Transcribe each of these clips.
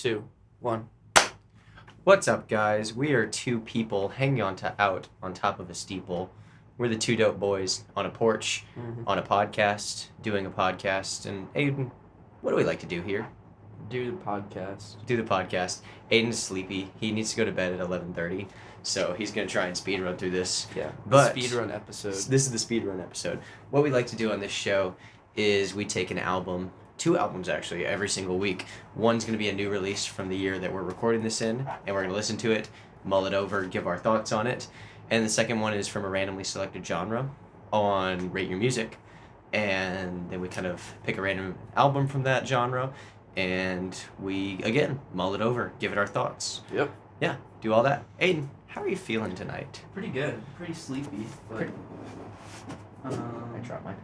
2, 1. What's up, guys? We are two people hanging out on top of a steeple. We're the two dope boys on a porch, on a podcast, doing a podcast. And Aidan, what do we like to do here? Do the podcast. Do the podcast. Aidan's sleepy. He needs to go to bed at 11:30, so he's going to try and speed run through this. Yeah, but speed run episode. This is the speed run episode. What we like to do on this show is we take an album, 2 albums actually, every single week. One's going to be a new release from the year that we're recording this in, and we're going to listen to it, mull it over, give our thoughts on it. And the second one is from a randomly selected genre on Rate Your Music. And then we kind of pick a random album from that genre, and we, again, mull it over, give it our thoughts. Yep. Yeah, do all that. Aiden, how are you feeling tonight? Pretty good. Pretty sleepy. But, I dropped mine.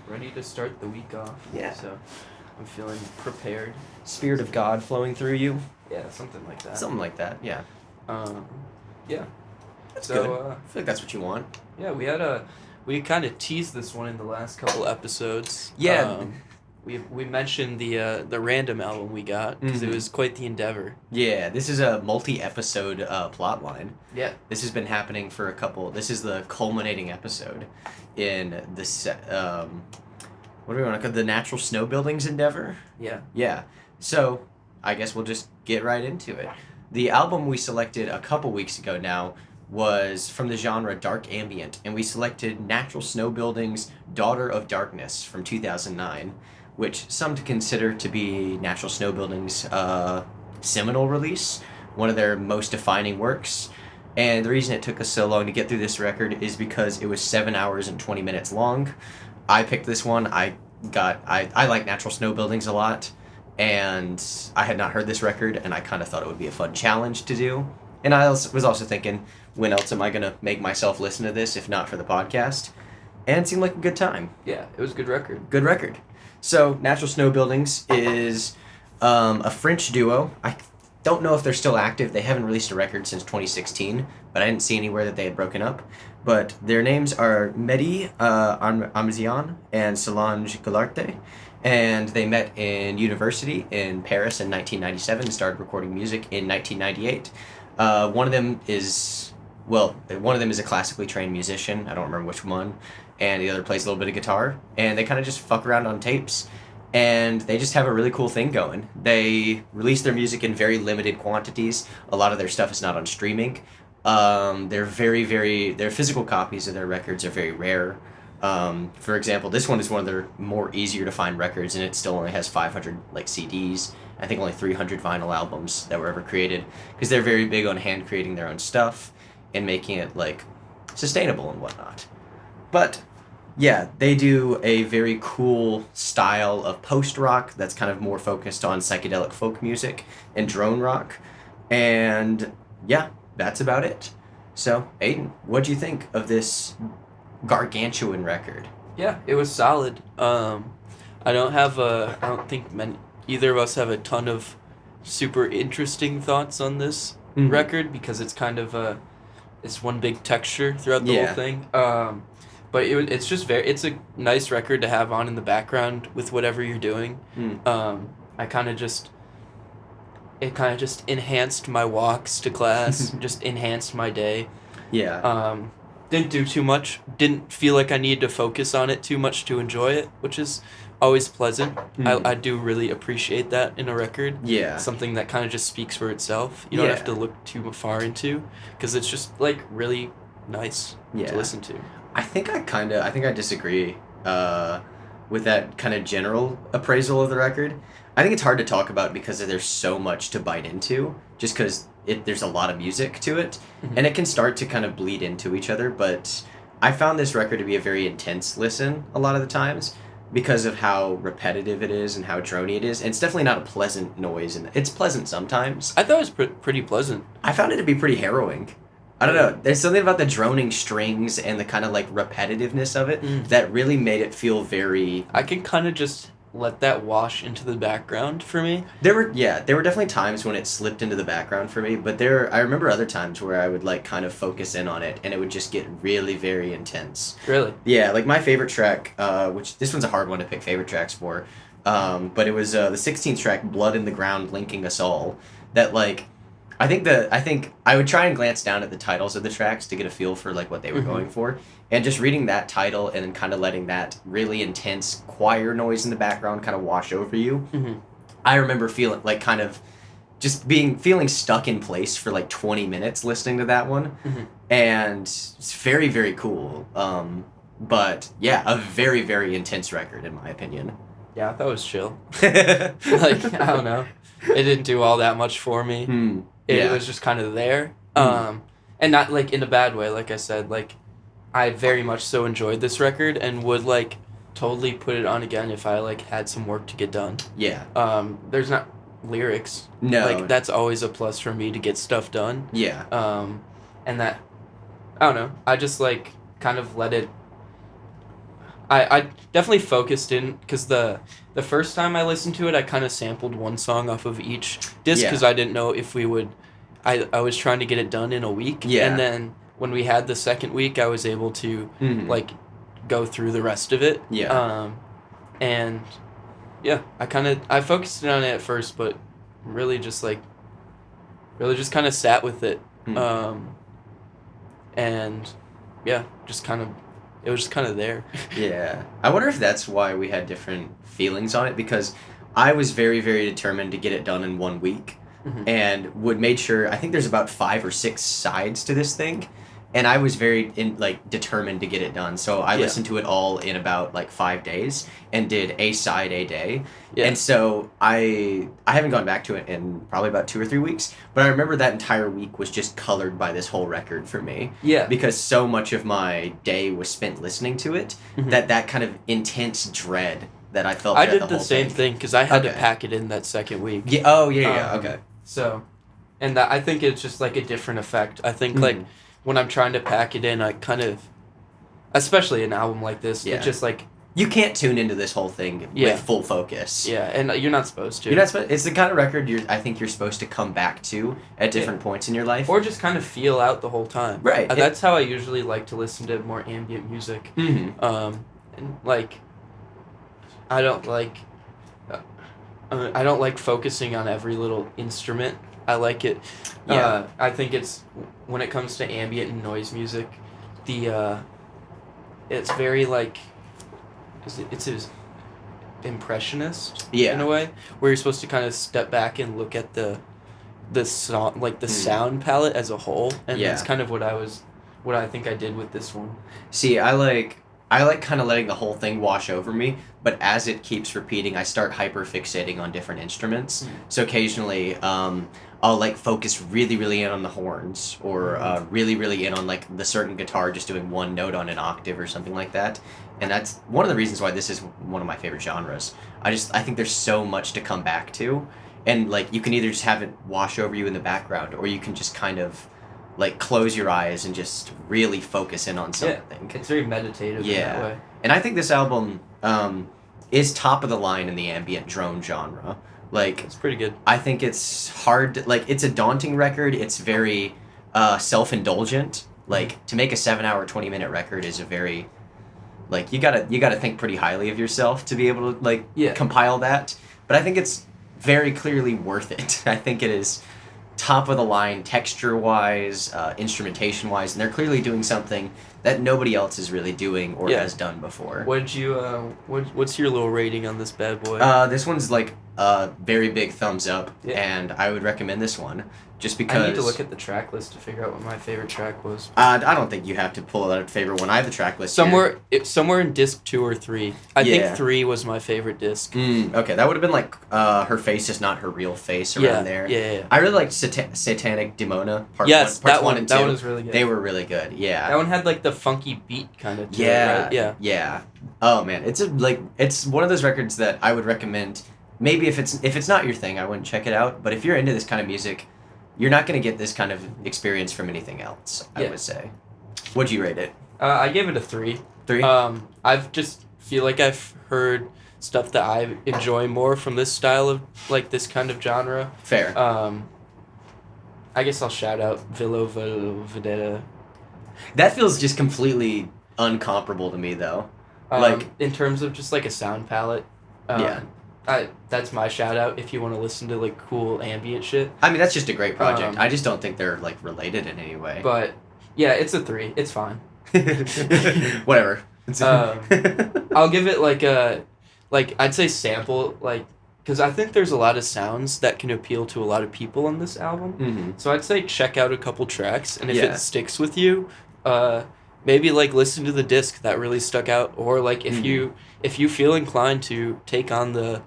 ready to start the week off. Yeah. So I'm feeling prepared. Spirit of God flowing through you? Yeah, something like that. Something like that, yeah. Yeah. That's So, good. I feel like that's what you want. Yeah, we kind of teased this one in the last couple episodes. Yeah. We mentioned the random album we got because it was quite the endeavor. Yeah, this is a multi-episode plot line. Yeah. This has been happening for this is the culminating episode in this, what do we want to call the Natural Snow Buildings endeavor? Yeah. Yeah. So, I guess we'll just get right into it. The album we selected a couple weeks ago now was from the genre Dark Ambient, and we selected Natural Snow Buildings' Daughter of Darkness from 2009, which some to consider to be Natural Snow Buildings' seminal release, one of their most defining works. And the reason it took us so long to get through this record is because it was 7 hours and 20 minutes long. I picked this one. I like Natural Snow Buildings a lot, and I had not heard this record, and I kind of thought it would be a fun challenge to do. And I was also thinking, when else am I going to make myself listen to this if not for the podcast? And it seemed like a good time. Yeah, it was a good record. Good record. So, Natural Snow Buildings is a French duo. I don't know if they're still active. They haven't released a record since 2016, but I didn't see anywhere that they had broken up. But their names are Mehdi Amzian and Solange Galarte. And they met in university in Paris in 1997 and started recording music in 1998. One of them is a classically trained musician. I don't remember which one. And the other plays a little bit of guitar. And they kind of just fuck around on tapes. And they just have a really cool thing going. They release their music in very limited quantities. A lot of their stuff is not on streaming. Their physical copies of their records are very rare. For example, this one is one of their more easier to find records, and it still only has 500 CDs. I think only 300 vinyl albums that were ever created, because they're very big on hand creating their own stuff and making it sustainable and whatnot. But yeah, they do a very cool style of post-rock that's kind of more focused on psychedelic folk music and drone rock. And yeah, that's about it. So, Aidan, what'd you think of this gargantuan record? Yeah, it was solid. I don't think either of us have a ton of super interesting thoughts on this record, because it's kind of it's one big texture throughout the whole thing. But it's a nice record to have on in the background with whatever you're doing. It kind of just enhanced my walks to class, just enhanced my day. Yeah. Didn't do too much. Didn't feel like I needed to focus on it too much to enjoy it, which is always pleasant. I do really appreciate that in a record. Yeah. Something that kind of just speaks for itself. You don't have to look too far into, because it's just really nice to listen to. I think I disagree with that kind of general appraisal of the record. I think it's hard to talk about because there's so much to bite into, just because there's a lot of music to it, and it can start to kind of bleed into each other. But I found this record to be a very intense listen a lot of the times, because of how repetitive it is and how drony it is. And it's definitely not a pleasant noise, and it's pleasant sometimes. I thought it was pretty pleasant. I found it to be pretty harrowing. I don't know. There's something about the droning strings and the kind of repetitiveness of it that really made it feel very... I can kind of just let that wash into the background for me. There were definitely times when it slipped into the background for me, but I remember other times where I would kind of focus in on it and it would just get really very intense. Really? Yeah, my favorite track, which this one's a hard one to pick favorite tracks for, But it was the 16th track, "Blood in the Ground, Linking Us All," that like. I think I would try and glance down at the titles of the tracks to get a feel for like what they were going for, and just reading that title and then kind of letting that really intense choir noise in the background kind of wash over you. I remember feeling like kind of just feeling stuck in place for like 20 minutes listening to that one, and it's very, very cool. But yeah, a very, very intense record in my opinion. Yeah, I thought it was chill. Like, I don't know, it didn't do all that much for me. It was just kind of there, and not like in a bad way. Like I said, like I very much so enjoyed this record and would like totally put it on again if I like had some work to get done. Yeah. There's not lyrics. No. Like that's always a plus for me to get stuff done. Yeah. And that, I don't know. I just like kind of let it. I definitely focused in because the first time I listened to it, I kind of sampled one song off of each disc because I didn't know if we would. I was trying to get it done in a week, and then when we had the second week, I was able to like go through the rest of it. And yeah, I focused in on it at first, but really just kind of sat with it, and yeah, just kind of. It was just kind of there. Yeah. I wonder if that's why we had different feelings on it, because I was very, very determined to get it done in 1 week and made sure, I think there's about 5 or 6 sides to this thing, and I was very determined to get it done. So I listened to it all in about like 5 days and did a side a day. Yeah. And so I haven't gone back to it in probably about 2 or 3 weeks, but I remember that entire week was just colored by this whole record for me. Yeah. Because so much of my day was spent listening to it, that kind of intense dread that I felt. I did the same thing because I had to pack it in that second week. Yeah. Oh yeah. Okay. So, and I think it's just like a different effect. I think like when I'm trying to pack it in, I kind of, especially an album like this, it's just like. You can't tune into this whole thing with full focus. Yeah, and you're not supposed to. You're not supposed. It's the kind of record I think you're supposed to come back to at different points in your life, or just kind of feel out the whole time. Right. That's how I usually like to listen to more ambient music. And like, I don't like focusing on every little instrument. I like it. Yeah. I think it's when it comes to ambient and noise music, it's very like. It's impressionist in a way where you're supposed to kind of step back and look at the song, like the sound palette as a whole, and that's kind of what I think I did with this one. See, I like kind of letting the whole thing wash over me, but as it keeps repeating, I start hyper fixating on different instruments. So occasionally I'll like focus really, really in on the horns, or really, really in on like the certain guitar just doing one note on an octave or something like that. And that's one of the reasons why this is one of my favorite genres. I think there's so much to come back to, and like you can either just have it wash over you in the background, or you can just kind of like close your eyes and just really focus in on something. It's very meditative in that way. And I think this album is top of the line in the ambient drone genre. Like, it's pretty good. I think it's hard. Like, it's a daunting record. It's very self-indulgent. Like, to make a 7-hour, 20-minute record is a very, like, you gotta think pretty highly of yourself to be able to like compile that. But I think it's very clearly worth it. I think it is top of the line texture-wise, instrumentation-wise, and they're clearly doing something that nobody else is really doing or has done before. What's your little rating on this bad boy? This one's like a very big thumbs up, and I would recommend this one just because. I need to look at the track list to figure out what my favorite track was. I don't think you have to pull out a favorite one. I have the track list somewhere in disc 2 or 3. I think 3 was my favorite disc. Okay, that would have been like Her Face Is Not Her Real Face around there. Yeah. I really liked Satanic Demona parts 1 and 2. That one was really good. They were really good. Yeah. That one had like the funky beat kind of to it, right? Yeah. Oh man, it's one of those records that I would recommend. Maybe if it's not your thing, I wouldn't check it out. But if you're into this kind of music, you're not going to get this kind of experience from anything else, I would say. What'd you rate it? I gave it a 3. 3? I've just feel like I've heard stuff that I enjoy more from this style of, like, this kind of genre. Fair. I guess I'll shout out Villa Vedetta. That feels just completely uncomparable to me, though. In terms of just, like, a sound palette. that's my shout out if you want to listen to like cool ambient shit. I mean, that's just a great project. I just don't think they're like related in any way. But yeah, it's a 3. It's fine. Whatever. I'll give it like I'd say sample, like, because I think there's a lot of sounds that can appeal to a lot of people on this album. Mm-hmm. So I'd say check out a couple tracks, and if it sticks with you, maybe like listen to the disc that really stuck out, or like if you feel inclined to take on the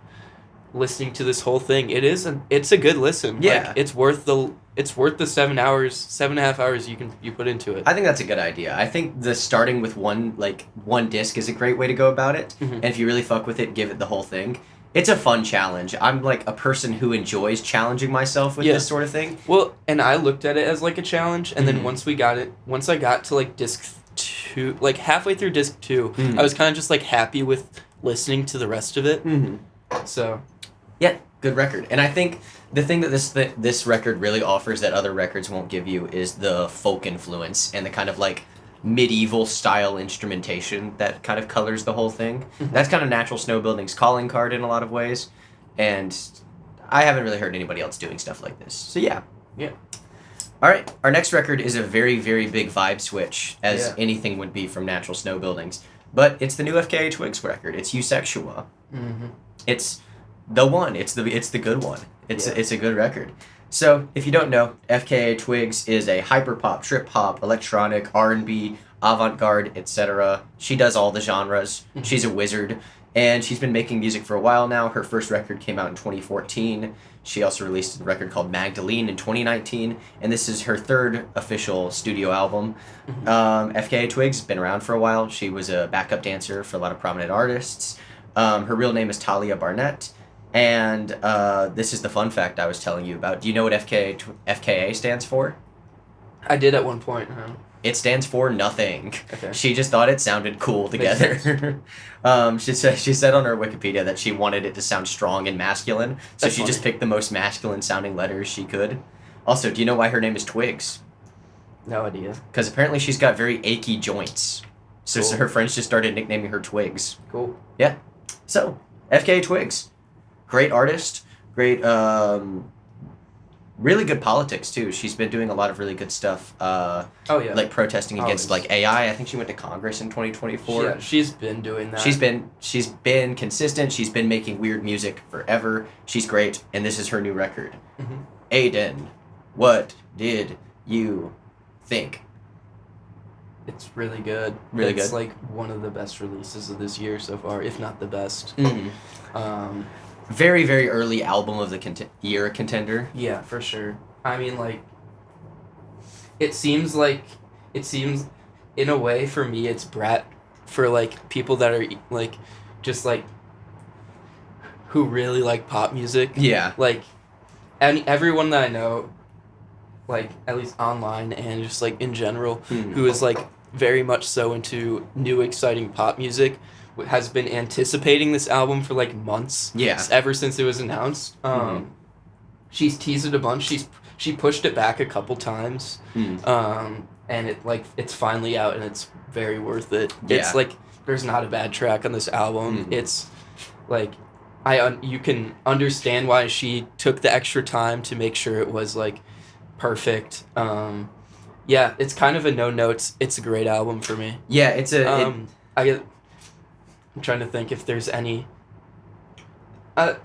listening to this whole thing, it's a good listen. Yeah, like, it's worth the 7.5 hours you put into it. I think that's a good idea. I think the starting with one disc is a great way to go about it. Mm-hmm. And if you really fuck with it, give it the whole thing. It's a fun challenge. I'm like a person who enjoys challenging myself with this sort of thing. Well, and I looked at it as like a challenge, and then once I got to like disc 2, like halfway through disc 2, I was kind of just like happy with listening to the rest of it. Mm-hmm. So, yeah, good record. And I think the thing that this record really offers that other records won't give you is the folk influence and the kind of like medieval style instrumentation that kind of colors the whole thing. Mm-hmm. That's kind of Natural Snow Building's calling card in a lot of ways, and I haven't really heard anybody else doing stuff like this. So yeah. All right, our next record is a very, very big vibe switch, as anything would be from Natural Snow Buildings, but it's the new FKA Twigs record. It's EUSEXUA. Mm-hmm. It's the one. It's the good one. It's a good record. So, if you don't know, FKA Twigs is a hyperpop, trip hop, electronic, R&B, avant-garde, etc. She does all the genres. Mm-hmm. She's a wizard, and she's been making music for a while now. Her first record came out in 2014. She also released a record called Magdalene in 2019, and this is her third official studio album. Mm-hmm. FKA Twigs has been around for a while. She was a backup dancer for a lot of prominent artists. Her real name is Talia Barnett. And this is the fun fact I was telling you about. Do you know what FKA stands for? I did at one point. Huh? It stands for nothing. Okay. She just thought it sounded cool together. She said on her Wikipedia that she wanted it to sound strong and masculine, so That's she funny. just picked the most masculine sounding letters she could. Also, do you know why her name is Twigs? No idea. Because apparently she's got very achy joints. So her friends just started nicknaming her Twigs. Cool. Yeah. So, FKA Twigs. Great artist, great, really good politics too. She's been doing a lot of really good stuff. Like protesting against like AI. I think she went to Congress in 2024. Yeah, she's been doing that. She's been consistent. She's been making weird music forever. She's great, and this is her new record. Mm-hmm. Aidan, what did you think? It's really good. Really good. It's like one of the best releases of this year so far, if not the best. Mm-hmm. Very, very early album of the year contender. Yeah, for sure. I mean, like, it seems in a way for me it's Brat for like people that are like just like who really like pop music. Yeah. Like, and everyone that I know, like at least online and just like in general, who is like very much so into new exciting pop music, has been anticipating this album for like months. Yeah. Ever since it was announced. She's teased it a bunch. She pushed it back a couple times. And it's finally out and it's very worth it. Yeah. It's like there's not a bad track on this album. It's like you can understand why she took the extra time to make sure it was like perfect. Yeah, it's kind of a no-notes. It's a great album for me. Yeah, it's a I'm trying to think if there's any. I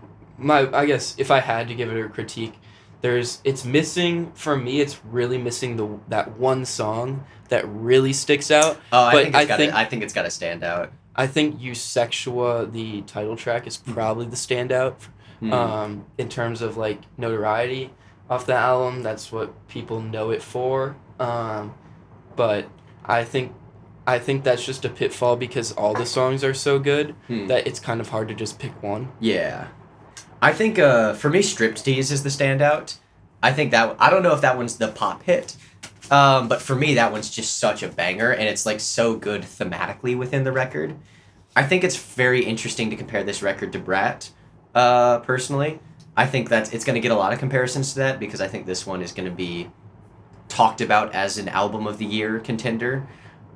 guess if I had to give it a critique, it's missing for me. It's really missing that one song that really sticks out. Oh, I think it's got to stand out. I think "EUSEXUA," the title track, is probably the standout. In terms of like notoriety off the album, that's what people know it for. But I think that's just a pitfall because all the songs are so good that it's kind of hard to just pick one. Yeah. I think, for me, Striptease is the standout. I don't know if that one's the pop hit, but for me, that one's just such a banger, and it's, like, so good thematically within the record. I think it's very interesting to compare this record to Brat, personally. I think it's going to get a lot of comparisons to that, because I think this one is going to be talked about as an album of the year contender.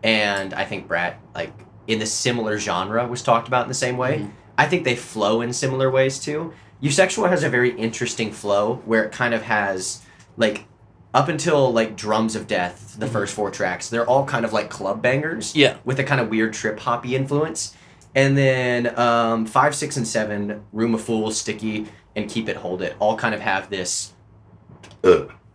And I think Brat, like, in the similar genre was talked about in the same way. I think they flow in similar ways too. EUSEXUA has a very interesting flow where it kind of has like up until like Drums of Death, the first 4 tracks, they're all kind of like club bangers. Yeah. With a kind of weird trip hoppy influence. And then 5, 6, and 7, Room of Fools, Sticky, and Keep It, Hold It, all kind of have this.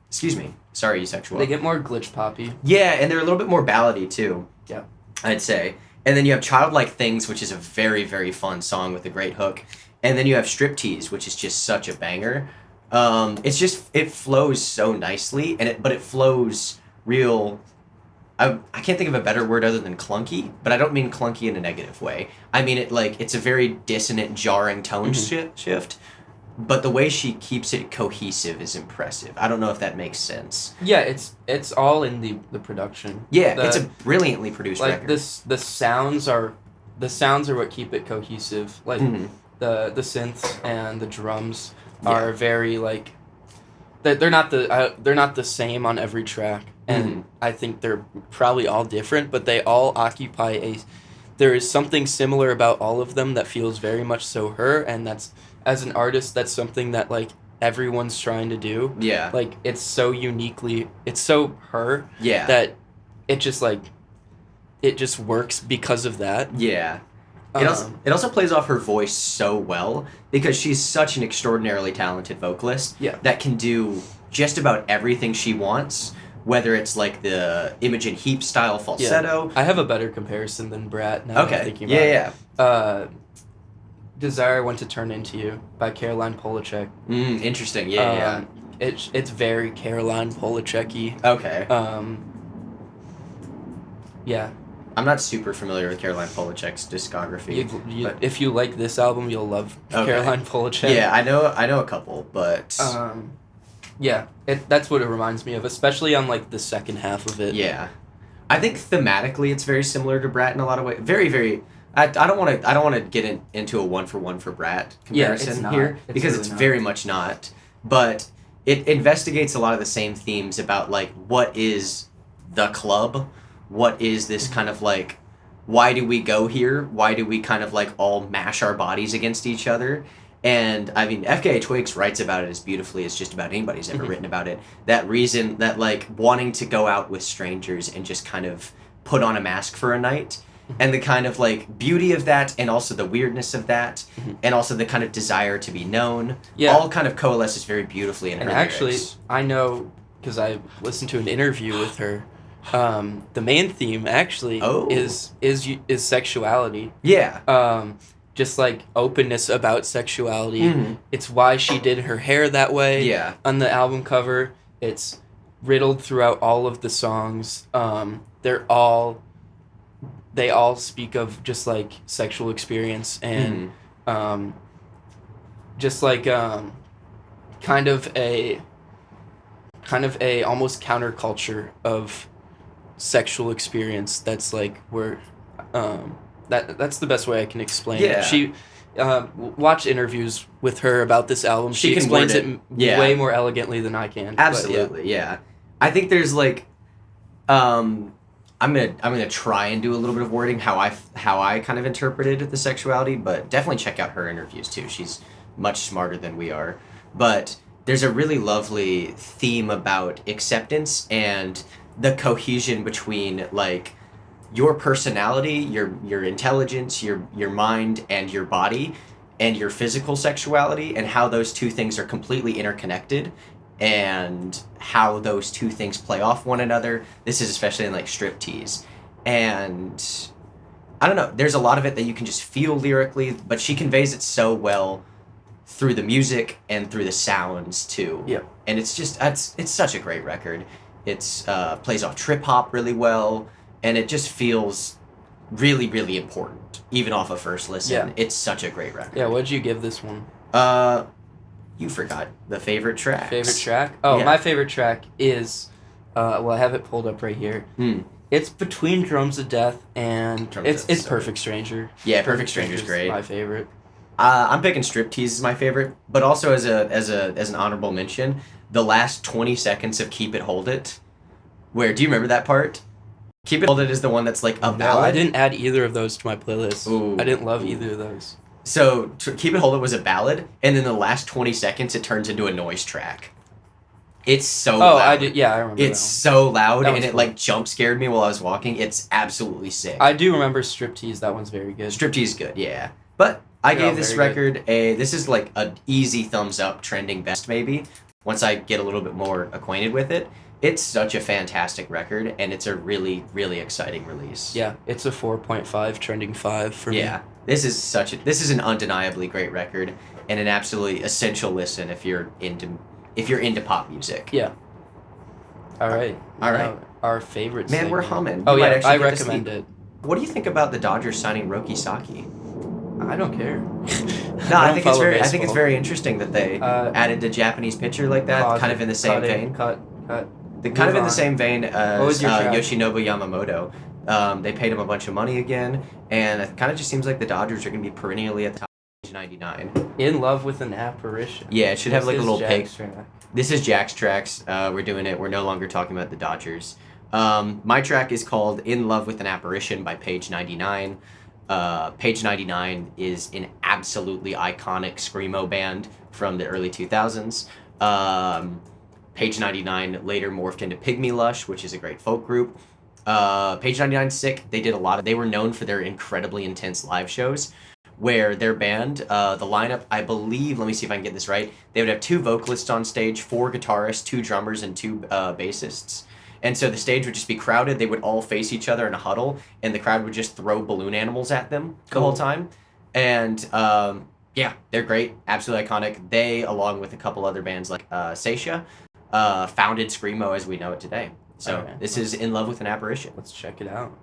Excuse me. Sorry, EUSEXUA. They get more glitch poppy. Yeah, and they're a little bit more ballady too. Yeah. I'd say. And then you have Childlike Things, which is a very, very fun song with a great hook. And then you have Striptease, which is just such a banger. It flows so nicely, but it flows real. I can't think of a better word other than clunky, but I don't mean clunky in a negative way. I mean it's a very dissonant, jarring tone shift. But the way she keeps it cohesive is impressive. I don't know if that makes sense. Yeah, it's all in the production. Yeah, it's a brilliantly produced record. The sounds are what keep it cohesive. Like the synths and the drums are very like they're not the same on every track, and I think they're probably all different, but they all occupy there is something similar about all of them that feels very much so her, and that's, as an artist, that's something that like everyone's trying to do. Yeah. Like it's so her. Yeah. That it just works because of that. Yeah. It also plays off her voice so well because she's such an extraordinarily talented vocalist that can do just about everything she wants, whether it's like the Imogen Heap style falsetto. Yeah. I have a better comparison than Brat now. Okay. I'm thinking about it. Desire I Want to Turn Into You by Caroline Polachek. Interesting. Yeah. It's very Caroline Polachek-y. Okay. Yeah. I'm not super familiar with Caroline Polachek's discography. If you like this album, you'll love Caroline Polachek. Yeah, I know a couple, but yeah, that's what it reminds me of, especially on like the second half of it. Yeah, I think thematically it's very similar to Brat in a lot of ways. Very, very. I don't want to get into a 1-for-1 for Brat comparison here because it's very much not. But it investigates a lot of the same themes about like what is the club. What is this kind of like, why do we go here? Why do we kind of like all mash our bodies against each other? And I mean, FKA Twigs writes about it as beautifully as just about anybody's ever written about it. That reason, that like wanting to go out with strangers and just kind of put on a mask for a night. And the kind of like beauty of that, and also the weirdness of that, and also the kind of desire to be known, all kind of coalesces very beautifully in her lyrics. Actually, I know, because I listened to an interview with her, the main theme actually is sexuality. Yeah. Just like openness about sexuality. It's why she did her hair that way. Yeah. On the album cover, it's riddled throughout all of the songs. They all speak of just like sexual experience and just like kind of a almost counterculture of sexual experience that's like where that's the best way I can explain it. She watch interviews with her about this album. She explains it way more elegantly than I can. Absolutely, yeah. I think there's like I'm gonna try and do a little bit of wording how I kind of interpreted the sexuality, but definitely check out her interviews too. She's much smarter than we are. But there's a really lovely theme about acceptance and the cohesion between like your personality, your intelligence, your mind, and your body, and your physical sexuality, and how those two things are completely interconnected, and how those two things play off one another. This is especially in like Striptease. And I don't know, there's a lot of it that you can just feel lyrically, but she conveys it so well through the music and through the sounds too. Yeah. And it's just it's such a great record. It's plays off trip hop really well, and it just feels really, really important, even off a first listen. Yeah. It's such a great record. Yeah, what'd you give this one? You forgot the favorite track. Favorite track? Oh, yeah. My favorite track is, I have it pulled up right here. It's between Drums of Death and it's Perfect Stranger. Yeah, Perfect Stranger's great. My favorite. I'm picking Striptease as my favorite, but also as an honorable mention, the last 20 seconds of Keep It, Hold It. Where, do you remember that part? Keep It, Hold It is the one that's like a ballad. No, I didn't add either of those to my playlist. Ooh. I didn't love either of those. So Keep It Hold It was a ballad, and then the last 20 seconds it turns into a noise track. It's so loud. I did. Yeah, I remember. It's so loud, and it cool. like jump scared me while I was walking. It's absolutely sick. I do remember Striptease. That one's very good. Striptease is good, yeah. But I gave this record this is like an easy thumbs up, trending best maybe. Once I get a little bit more acquainted with it, it's such a fantastic record, and it's a really, really exciting release. Yeah, it's a 4.5, trending 5 for me. Yeah, this is an undeniably great record, and an absolutely essential listen if you're into pop music. Yeah. All right. Our favorite. Man, we're humming. Oh yeah, I recommend it. What do you think about the Dodgers signing Roki Saki? I don't care. No, I think it's very interesting that they added a Japanese pitcher like that, kind of in the same vein. In the same vein as Yoshinobu Yamamoto. They paid him a bunch of money again, and it kind of just seems like the Dodgers are going to be perennially at the top of page 99. In Love with an Apparition. Yeah, it should have like a little pig. This is Jack's tracks. We're doing it. We're no longer talking about the Dodgers. My track is called In Love with an Apparition by Page 99. Page 99 is an absolutely iconic screamo band from the early 2000s. Page 99 later morphed into Pygmy Lush, which is a great folk group. Page 99's sick. They were known for their incredibly intense live shows, where their band, the lineup, I believe, let me see if I can get this right, they would have 2 vocalists on stage, 4 guitarists, 2 drummers, and 2 bassists. And so the stage would just be crowded. They would all face each other in a huddle, and the crowd would just throw balloon animals at them the whole time. And yeah, they're great, absolutely iconic. They, along with a couple other bands like Seisha, founded screamo as we know it today. So this is In Love with an Apparition. Let's check it out.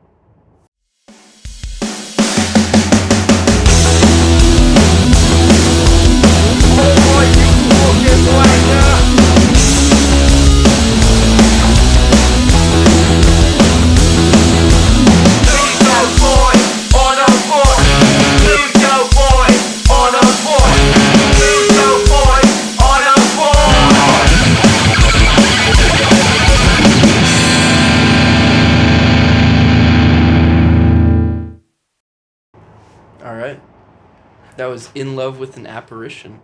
That was In Love with an Apparition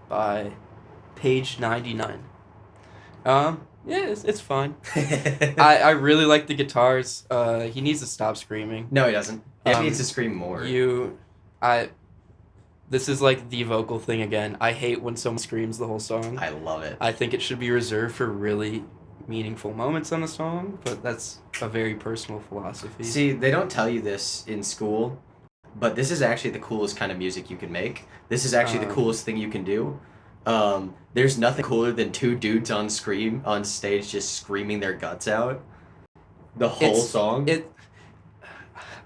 by Page 99. Yeah, it's fine. I really like the guitars. He needs to stop screaming. No, he doesn't. He needs to scream more. This is like the vocal thing again. I hate when someone screams the whole song. I love it. I think it should be reserved for really meaningful moments on a song, but that's a very personal philosophy. See, they don't tell you this in school, but this is actually the coolest kind of music you can make. This is actually the coolest thing you can do. There's nothing cooler than 2 dudes on stage just screaming their guts out the whole song.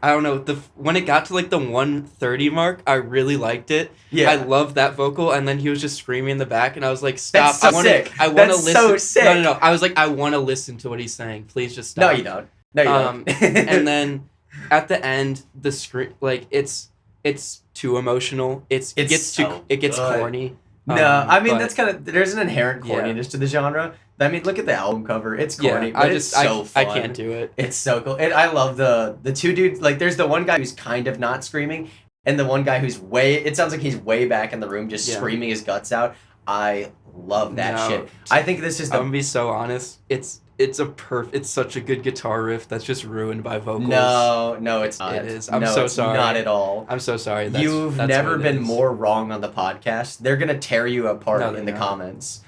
I don't know, when it got to like the 1:30 mark, I really liked it. Yeah. I loved that vocal, and then he was just screaming in the back, and I was like, stop. That's sick. I want to listen. So sick. No. I was like, I want to listen to what he's saying. Please just stop. No, you don't. No, you don't. And then at the end, the scream, like, it's too emotional. It gets corny. No, I mean, that's kind of, there's an inherent corniness to the genre. I mean, look at the album cover. It's corny, but it's so fun. I can't do it. It's so cool. And I love the 2 dudes. Like, there's the one guy who's kind of not screaming, and the one guy who's it sounds like he's way back in the room just screaming his guts out. I love that shit. I think this is I'm gonna be so honest. It's such a good guitar riff that's just ruined by vocals. No, it's not. It is. I'm so sorry. Not at all. I'm so sorry. You've never been more wrong on the podcast. They're gonna tear you apart in the comments.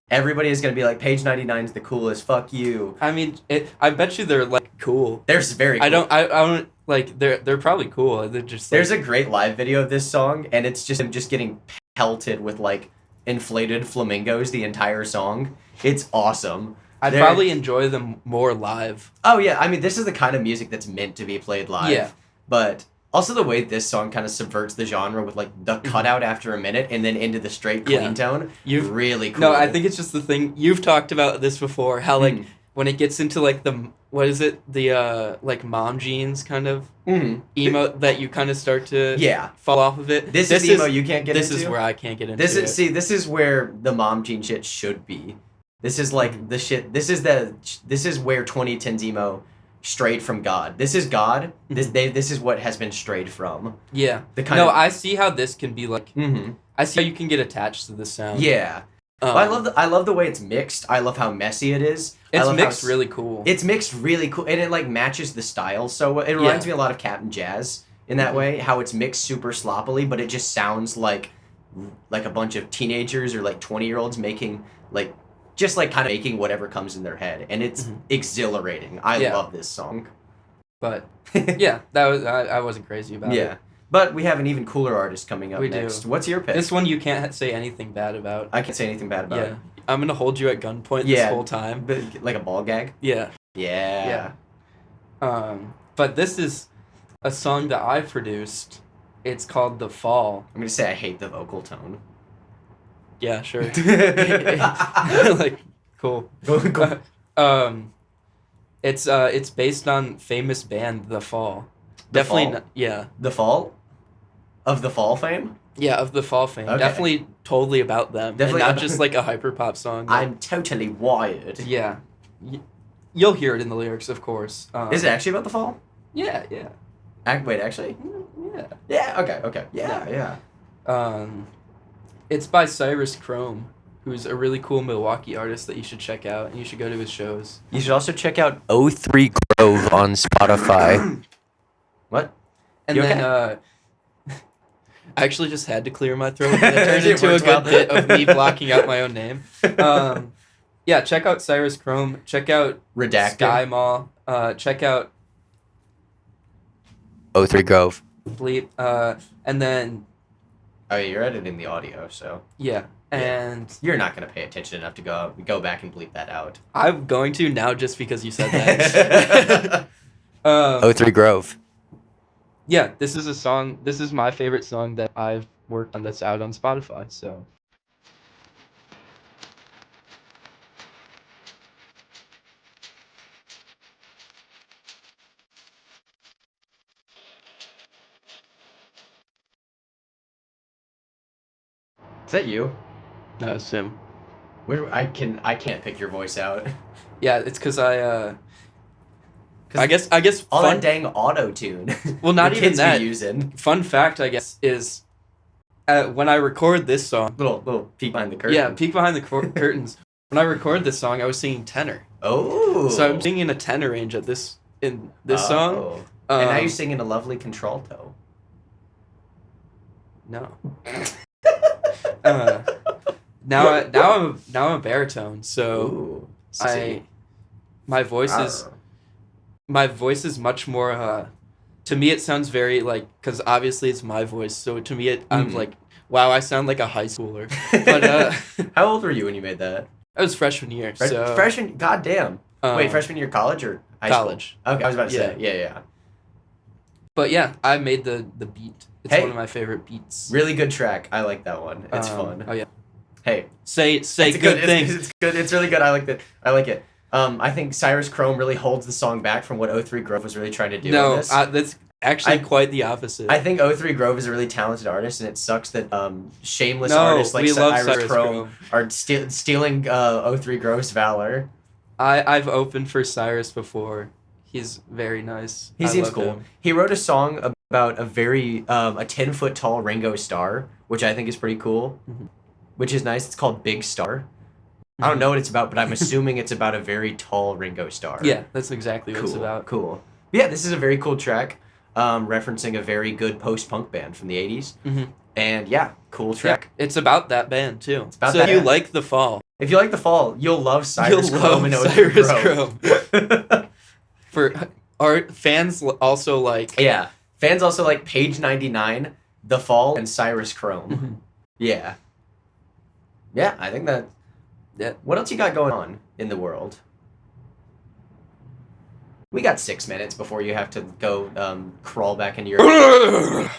Everybody is gonna be like, Page 99 is the coolest. Fuck you. I mean, I bet you they're like cool. They're very cool. I don't like they're probably cool. They're just like, there's a great live video of this song, and it's just him just getting pelted with like inflated flamingos the entire song. It's awesome. I'd probably enjoy them more live. Oh yeah, I mean, this is the kind of music that's meant to be played live. Yeah. But also the way this song kind of subverts the genre with like the cutout after a minute and then into the straight clean tone. Really cool. No, I think it's just the thing you've talked about this before. How like when it gets into like the like mom jeans kind of emo that you kind of start to fall off of it. This is emo you can't get into. This is where I can't get into. This is where the mom jean shit should be. This is like the shit. This is where 2010s emo strayed from God. This is God. This is what has been strayed from. Yeah. I see how this can be like. I see how you can get attached to the sound. Yeah. I love the way it's mixed. I love how messy it is. It's mixed really cool. It's mixed really cool, and it like matches the style. So it reminds me a lot of Captain Jazz in that way. How it's mixed super sloppily, but it just sounds like a bunch of teenagers or like 20-year-olds making like. Just like kind of making whatever comes in their head, and it's exhilarating. I love this song. But yeah, that was I wasn't crazy about it. Yeah, but we have an even cooler artist coming up next. Do. What's your pick? This one you can't say anything bad about. I can't say anything bad about it. I'm gonna hold you at gunpoint this whole time. Like a ball gag. Yeah. Yeah. But this is a song that I produced. It's called "The Fall." I'm gonna say I hate the vocal tone. Yeah, sure. Like, cool. It's based on famous band The Fall. The Fall? Of The Fall fame? Yeah, of The Fall fame. Okay. Definitely totally about them. Definitely and not just like a hyperpop song. I'm totally wired. Yeah. You'll hear it in the lyrics, of course. Is it actually about The Fall? Yeah. Wait, actually? Yeah. Yeah, okay. Yeah. It's by Cyrus Chrome, who's a really cool Milwaukee artist that you should check out, and you should go to his shows. You should also check out 03 Grove on Spotify. What? And then, I actually just had to clear my throat. It turned into a good bit of me blocking out my own name. Yeah, check out Cyrus Chrome. Check out Redacted. Sky Mall. Check out 03 Grove. Bleep. And then... Oh, yeah, you're editing the audio, so... Yeah, and... You're not going to pay attention enough to go back and bleep that out. I'm going to now just because you said that. 03 Grove. Yeah, this is my favorite song that I've worked on that's out on Spotify, so... Is that you? No, it's him. I can't pick your voice out. Yeah, it's because I guess all that dang auto tune. Well, not even that. Using. Fun fact, I guess, is when I record this song. Little peek behind the curtain. Yeah, peek behind the curtains. When I record this song, I was singing tenor. Oh. So I'm singing a tenor range in this song. And now you're singing a lovely contralto. No. Now I'm a baritone, so my voice is much more to me it sounds very like, because obviously it's my voice, so to me I'm like, wow, I sound like a high schooler. But how old were you when you made that? I was freshman year. Freshman, goddamn. Wait, freshman year college or high college school? Okay, I was about to say yeah. But yeah, I made the beat. It's one of my favorite beats. Really good track. I like that one. It's fun. Oh yeah. Hey, say good things. It's good. It's really good. I like that. I like it. I think Cyrus Chrome really holds the song back from what 03 Grove was really trying to do. No, that's actually quite the opposite. I think 03 Grove is a really talented artist, and it sucks that shameless artists like Cyrus Chrome are stealing 03 Grove's valor. I've opened for Cyrus before. He's very nice. He seems cool. Him. He wrote a song about a 10-foot tall Ringo Starr, which I think is pretty cool, which is nice. It's called Big Star. I don't know what it's about, but I'm assuming it's about a very tall Ringo Starr. Yeah, that's exactly what it's about. Cool. Yeah, this is a very cool track, referencing a very good post-punk band from the 80s. And yeah, cool track. Yeah, it's about that band, too. It's about if you like The Fall. If you like The Fall, you'll love Cyrus Chrome and 03 Grove. For our fans also like... Yeah, fans also like Page99, The Fall, and Cyrus Chrome. Yeah. Yeah, I think that... Yeah. What else you got going on in the world? We got 6 minutes before you have to go crawl back into your...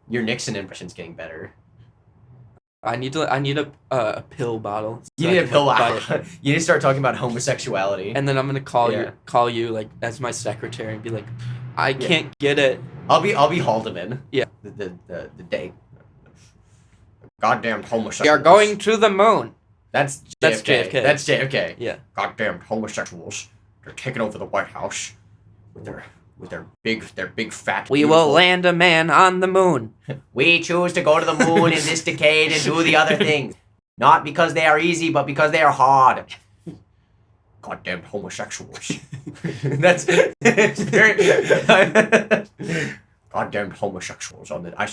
Your Nixon impression's getting better. I need a pill bottle. You need a pill bottle. You need to start talking about homosexuality. And then I'm gonna call you like as my secretary and be like, I can't get it. I'll be Haldeman. Yeah. The day. Goddamn homosexuals. You're going to the moon. That's JFK. That's JFK. Yeah. Goddamn homosexuals. They're taking over the White House with their big fat. We will land a man on the moon. We choose to go to the moon in this decade and do the other things. Not because they are easy, but because they are hard. Goddamn homosexuals. That's very. Goddamn homosexuals. I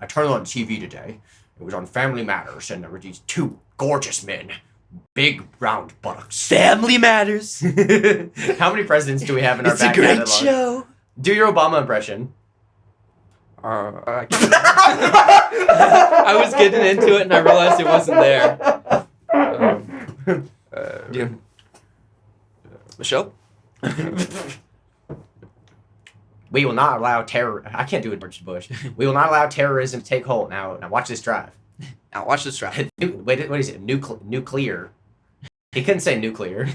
turned on TV today. It was on Family Matters, and there were these two gorgeous men. Big round buttocks. Family Matters. How many presidents do we have in our back catalog? It's a great show. Do your Obama impression. I was getting into it and I realized it wasn't there. Michelle? We will not allow terror. I can't do it, George Bush. We will not allow terrorism to take hold. Now watch this drive. Now watch this drive. Wait, what is it? Nuclear. He couldn't say nuclear.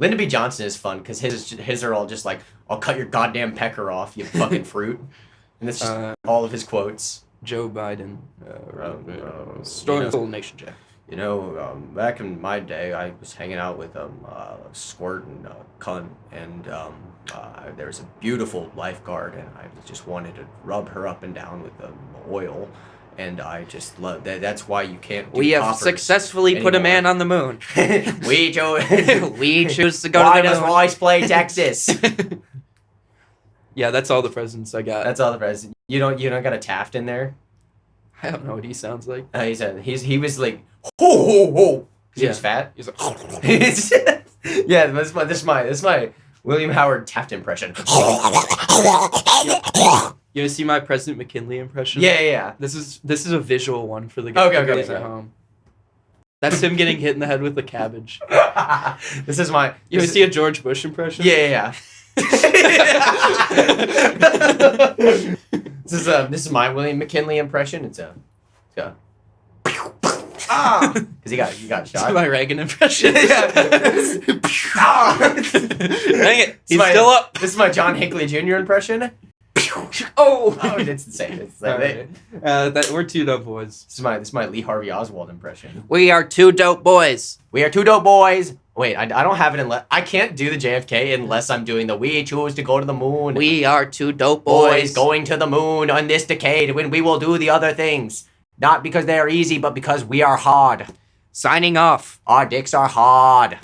Lyndon B. Johnson is fun because his are all just like, "I'll cut your goddamn pecker off, you fucking fruit," and that's just all of his quotes. Joe Biden. Storm the whole nation, Jack. You know, back in my day, I was hanging out with Squirt and Cunt, and there was a beautiful lifeguard, and I just wanted to rub her up and down with oil. And I just love that. That's why you can't. We have successfully put a man on the moon. we chose. We choose to go Why to the moon. does Royce play Texas? Yeah, that's all the presidents I got. That's all the presidents. You don't got a Taft in there. I don't know what he sounds like. He was like ho ho ho. He was fat. He's like. Yeah, this is my William Howard Taft impression. You ever see my President McKinley impression? Yeah. This is a visual one for the guys at home. That's him getting hit in the head with a cabbage. This is my. You ever see a George Bush impression? Yeah. This is my William McKinley impression. It's because he got shot. This is my Reagan impression. Yeah. Dang it! He's still up. This is my John Hinckley Jr. impression. Oh, it's the same. It's the same. Right. We're two dope boys. This is my Lee Harvey Oswald impression. We are two dope boys. We are two dope boys. Wait, I don't have it unless I can't do the JFK unless I'm doing the we choose to go to the moon. We are two dope boys going to the moon on this decade when we will do the other things. Not because they are easy, but because we are hard. Signing off. Our dicks are hard.